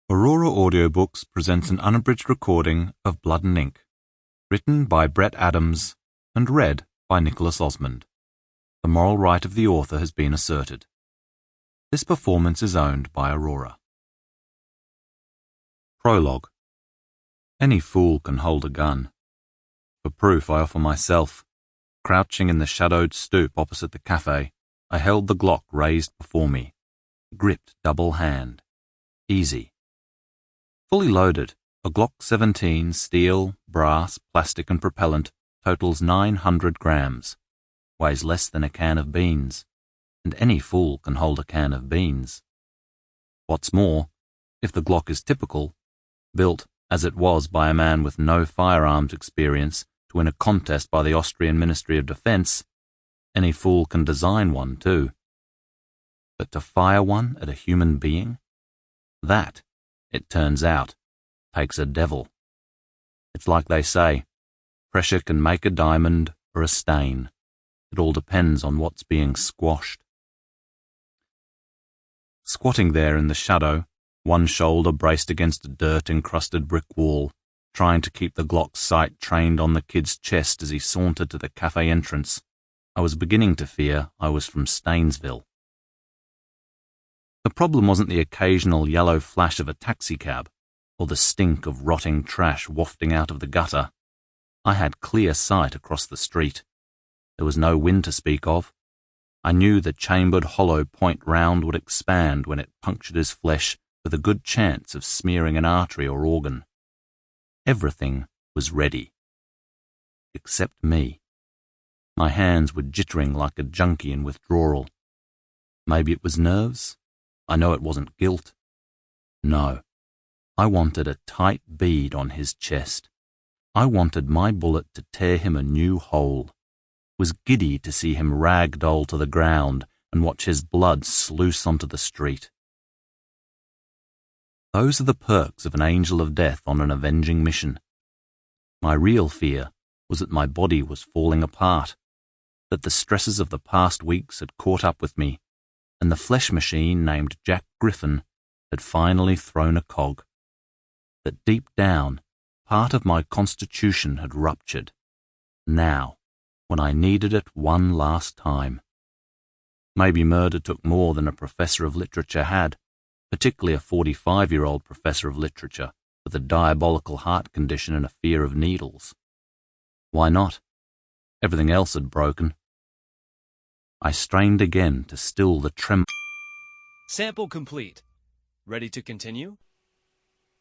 Aurora Audiobooks presents an unabridged recording of Blood and Ink, written by Brett Adams and read by Nicholas Osmond. The moral right of the author has been asserted. This performance is owned by Aurora. Prologue. Any fool can hold a gun. For proof I offer myself. Crouching in the shadowed stoop opposite the cafe, I held the Glock raised before me, gripped double hand. Easy. Fully loaded, a Glock 17 steel, brass, plastic and propellant totals 900 grams, weighs less than a can of beans, and any fool can hold a can of beans. What's more, if the Glock is typical, built as it was by a man with no firearms experience to win a contest by the Austrian Ministry of Defense, any fool can design one too. But to fire one at a human being? That, it turns out, takes a devil. It's like they say, pressure can make a diamond or a stain. It all depends on what's being squashed. Squatting there in the shadow, one shoulder braced against a dirt-encrusted brick wall, trying to keep the Glock's sight trained on the kid's chest as he sauntered to the cafe entrance, I was beginning to fear I was from Stainsville. The problem wasn't the occasional yellow flash of a taxicab, or the stink of rotting trash wafting out of the gutter. I had clear sight across the street. There was no wind to speak of. I knew the chambered hollow point round would expand when it punctured his flesh with a good chance of smearing an artery or organ. Everything was ready. Except me. My hands were jittering like a junkie in withdrawal. Maybe it was nerves. I know it wasn't guilt. No, I wanted a tight bead on his chest. I wanted my bullet to tear him a new hole. Was giddy to see him ragdoll to the ground and watch his blood sluice onto the street. Those are the perks of an angel of death on an avenging mission. My real fear was that my body was falling apart, that the stresses of the past weeks had caught up with me, and the flesh machine named Jack Griffen had finally thrown a cog. That deep down, part of my constitution had ruptured. Now, when I needed it one last time. Maybe murder took more than a professor of literature had, particularly a 45-year-old professor of literature with a diabolical heart condition and a fear of needles. Why not? Everything else had broken. I strained again to still the tremor. Sample complete. Ready to continue?